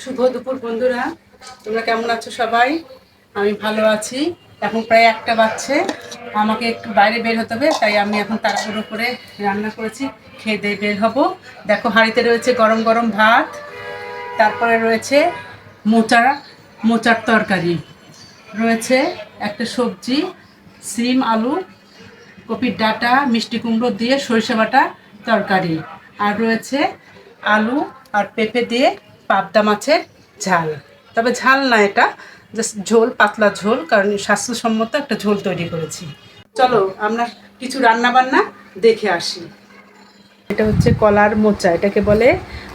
শুভ দুপুর বন্ধুরা, তোমরা কেমন আছো সবাই? আমি ভালো আছি। এখন প্রায় 1টা বাজছে, আমাকে একটু বাইরে বের হতে হবে, তাই আমি এখন তাড়াহুড়ো করে রান্না করেছি। খেয়ে দিয়ে বের হব। দেখো, হাঁড়িতে রয়েছে গরম গরম ভাত, তারপরে রয়েছে মোচার মোচার তরকারি, রয়েছে একটা সবজি, সিম আলু কপির ডাঁটা মিষ্টি কুমড়ো দিয়ে সরিষা বাটা তরকারি, আর রয়েছে আলু আর পেঁপে দিয়ে পাবদা মাছের ঝাল। তবে ঝাল না, এটা জাস্ট ঝোল, পাতলা ঝোল, কারণ স্বাস্থ্যসম্মত একটা ঝোল তৈরি করেছি। চলো আমরা কিছু রান্না বান্না দেখে আসি। এটা হচ্ছে কলার মোচা, এটাকে বলে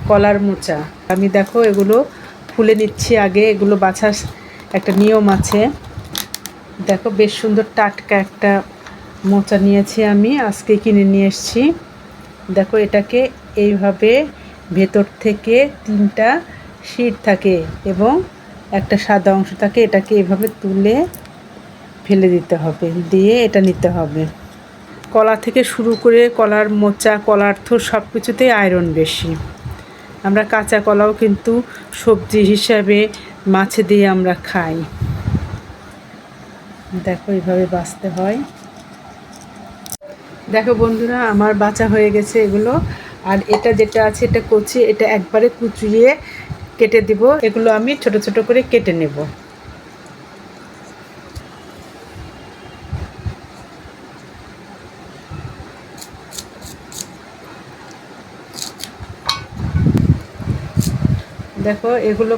কলার মোচা। আমি দেখো এগুলো ফুলে নিচ্ছি আগে, এগুলো বাছার একটা নিয়ম আছে। দেখো বেশ সুন্দর টাটকা একটা মোচা নিয়েছি, আমি আজকে কিনে নিয়ে এসেছি। দেখো এটাকে এইভাবে ভেতর থেকে 3টা শিট থাকে এবং একটা সাদা অংশ থাকে, এটাকে এইভাবে তুলে ফেলে দিতে হবে, দিয়ে এটা নিতে হবে। কলা থেকে শুরু করে কলার মোচা, কলার থোর সব কিছুতেই আয়রন বেশি। আমরা কাঁচা কলাও কিন্তু সবজি হিসাবে মাছে দিয়ে আমরা খাই। দেখো এইভাবে বাছতে হয়। দেখো বন্ধুরা, আমার বাছা হয়ে গেছে এগুলো। আর এটা যেটা আছে এটা কচি, এটা একবারে কুচিয়ে কেটে দিব। এগুলো আমি ছোট ছোট করে কেটে নেব। দেখো এগুলো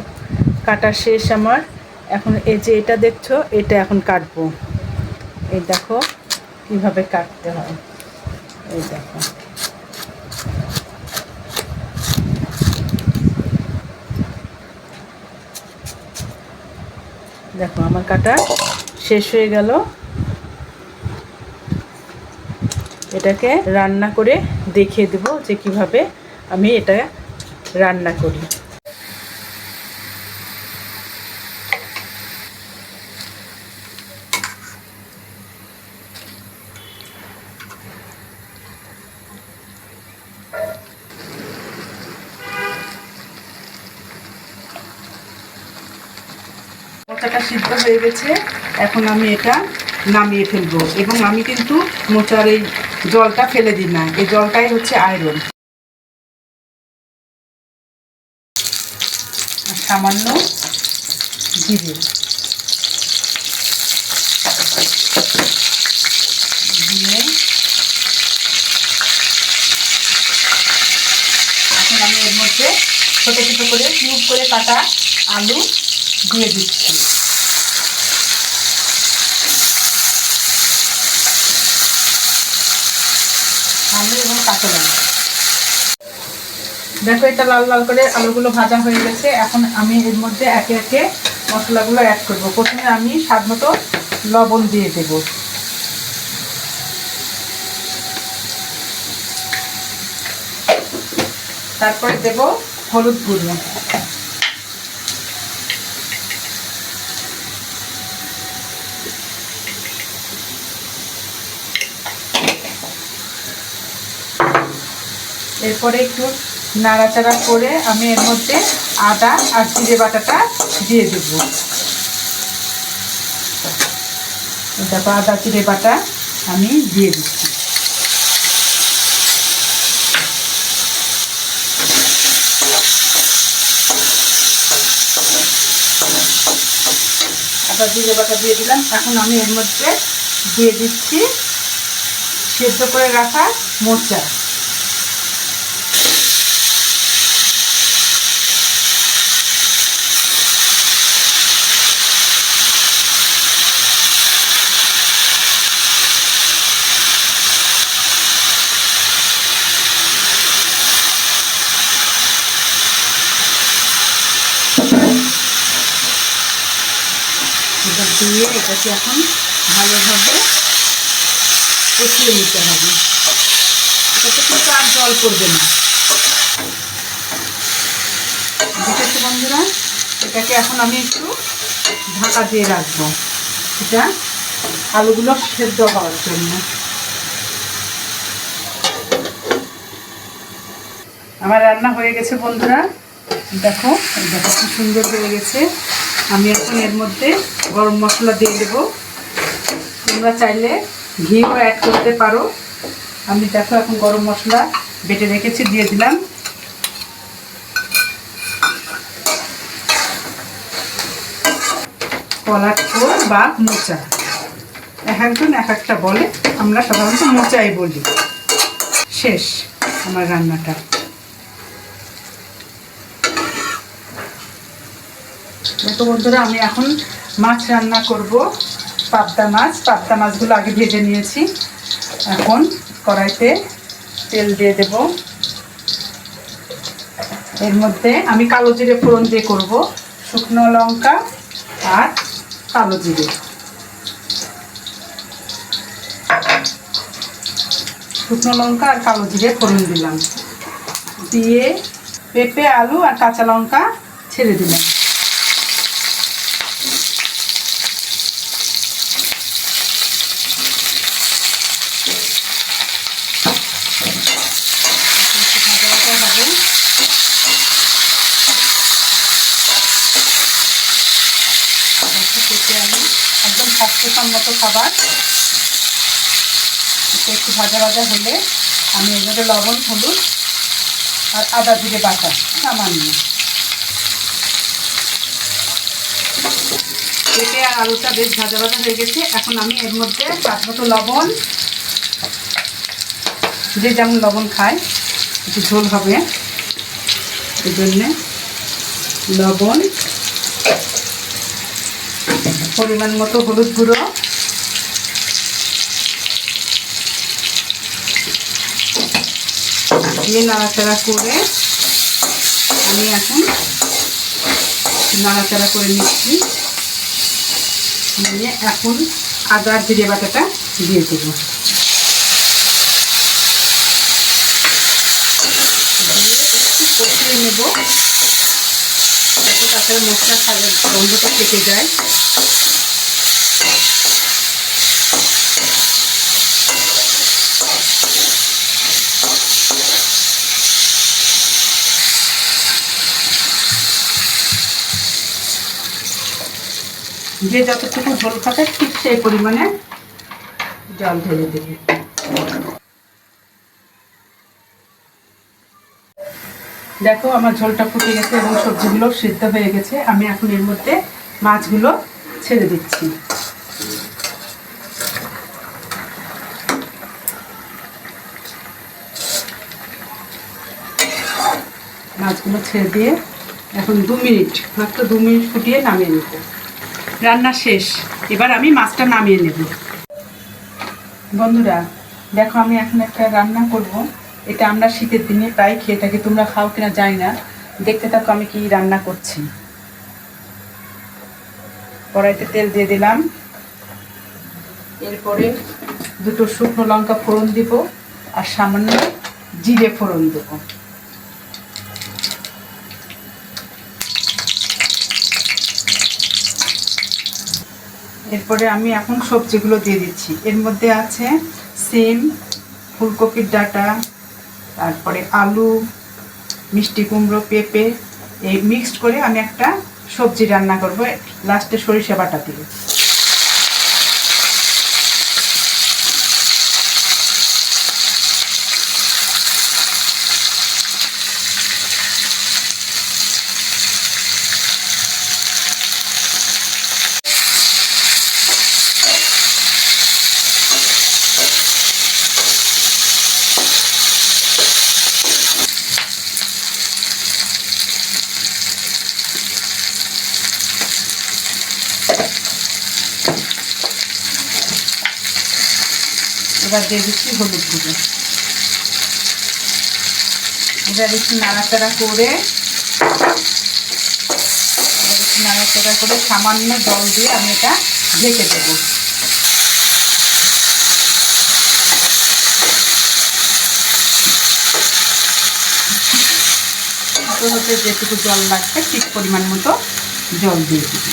কাটা শেষ আমার। এখন এই যে এটা দেখছো, এটা এখন কাটবো। এই দেখো কীভাবে কাটতে হয়, এই দেখো। দেখো আমার কাটা শেষ হয়ে গেল। এটাকে রান্না করে দেখিয়ে দেবো যে কিভাবে আমি এটা রান্না করি। মোচাটা সিদ্ধ হয়ে গেছে, এখন আমি এটা নামিয়ে ফেলবো। এবং আমি কিন্তু মোচার এই জলটা ফেলে দিই না, এই জলটাই হচ্ছে আয়রন। সামান্য জিরে দিয়ে এখন আমি এর মধ্যে ছোটো ছোটো করে কিউব করে কাটা আলু দিয়ে দিচ্ছি। আলু এবং কাঁচা লঙ্কা। দেখো এটা লাল লাল করে আলুগুলো ভাজা হয়ে গেছে। এখন আমি এর মধ্যে একে একে মশলাগুলো অ্যাড করব। প্রথমে আমি স্বাদ মতো লবণ দিয়ে দেব, তারপরে দেব হলুদ গুঁড়ো, এরপরে একটু নাড়াচাড়া করে আমি এর মধ্যে আদা আর জিরে বাটাটা দিয়ে দেব। দেখো আদা জিরে বাটা আমি দিয়ে দিচ্ছি। আদা জিরে বাটা দিয়ে দিলাম। এখন আমি এর মধ্যে দিয়ে দিচ্ছি সেদ্ধ করে রাখা মোচা। এটা দিয়ে এটাকে এখন ভালোভাবে কষিয়ে নিতে হবে। এটাতে কিন্তু আর জল পড়বে না। দেখেছো বন্ধুরা, এটাকে এখন আমি একটু ঢাকা দিয়ে রাখবো, এটা আলুগুলো সেদ্ধ হওয়ার জন্য। আমার রান্না হয়ে গেছে বন্ধুরা। দেখো দেখো কি সুন্দর হয়ে গেছে। আমি এখন এর মধ্যে গরম মশলা দিয়ে দেবো। তোমরা চাইলে ঘিও অ্যাড করতে পারো। আমি দেখো এখন গরম মশলা বেটে রেখেছি দিয়ে দিলাম। কলার ঠোর বা মোচা, এক একজন এক একটা বলে, আমরা সাধারণত মোচাই বলি। শেষ আমার রান্নাটা। দেখো বন্ধুরা, আমি এখন মাছ রান্না করব, পাবদা মাছ। পাবদা মাছগুলো আগে ভেজে নিয়েছি। এখন কড়াইতে তেল দিয়ে দেব। এর মধ্যে আমি কালো জিরে ফোড়ন দিয়ে করব, শুকনো লঙ্কা আর কালো জিরে। শুকনো লঙ্কা আর কালো জিরে ফোড়ন দিলাম, দিয়ে পেঁপে আলু আর কাঁচা লঙ্কা ছেড়ে দিলাম। একদম স্বাস্থ্যসম্মত খাবার। একটু ভাজা ভাজা হলে আমি এর মধ্যে লবণ, হলুদ আর আদা জিরে বাটা সামান্য। পেঁপে আর আলুটা বেশ ভাজা ভাজা হয়ে গেছে। এখন আমি এর মধ্যে স্বাদ মতো লবণ, যে যেমন লবণ খায়, একটু ঝোল হবে এই জন্যে লবণ, পরিমাণ মতো হলুদ গুঁড়ো, দিয়ে নাড়াচাড়া করে আমি এখন নাড়াচাড়া করে নিচ্ছি। নিয়ে এখন আদা জিরে বাটাটা দিয়ে দেবো। কষিয়ে নেব, তাতে মশলা খাবার গন্ধটা কেটে যায়। যে যতটুকু ঝোল খাবে ঠিক সেই পরিমাণে জল ঢেলে দেবে। দেখো আমার ঝোলটা ফুটে গেছে এবং সবজিগুলো সিদ্ধ হয়ে গেছে। আমি এখন এর মধ্যে মাছগুলো ছেড়ে দিচ্ছি। মাছগুলো ছেড়ে দিয়ে এখন 2 মিনিট, মাত্র 2 মিনিট ফুটিয়ে নামিয়ে নেব। রান্না শেষ, এবার আমি মাছটা নামিয়ে নেব। বন্ধুরা দেখো, আমি এখন একটা রান্না করব। এটা আমরা শীতের দিনে প্রায় খেয়ে থাকি, তোমরা খাও কিনা জানি না। দেখতে থাকো আমি কি রান্না করছি। কড়াইতে তেল দিয়ে দিলাম, এরপরে 2টো শুকনো লঙ্কা ফোড়ন দিব আর সামান্য জিরে ফোড়ন দেব। এরপরে আমি এখন সবজিগুলো দিয়ে দিচ্ছি। এর মধ্যে আছে সিম, ফুলকপির ডাঁটা, তারপরে আলু, মিষ্টি কুমড়ো, পেঁপে, এই মিক্সড করে আমি একটা সবজি রান্না করব। লাস্টে সরিষা বাটা দিয়ে এবার দিয়ে দিচ্ছি হলুদ গুঁড়ো। এবার একটু নাড়াচাড়া করে সামান্য জল দিয়ে আমি এটা ঢেকে দেবো। হতে যেটুকু জল লাগবে ঠিক পরিমাণ মতো জল দিয়ে দেবো।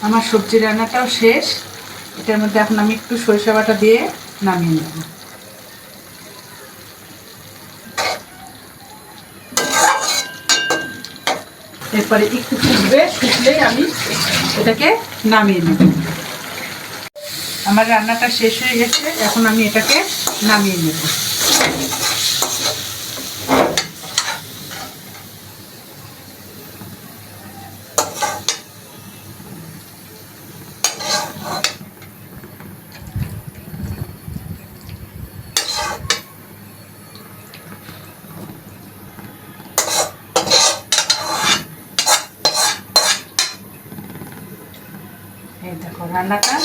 আমার সবজি রান্নাটাও শেষ। এটার মধ্যে এখন আমি একটু সরিষা বাটা দিয়ে নামিয়ে নেব। এরপরে একটু শুকলেই আমি এটাকে নামিয়ে নেব। আমার রান্নাটা শেষ হয়ে গেছে, এখন আমি এটাকে নামিয়ে নেব। এই দেখো রান্নাটা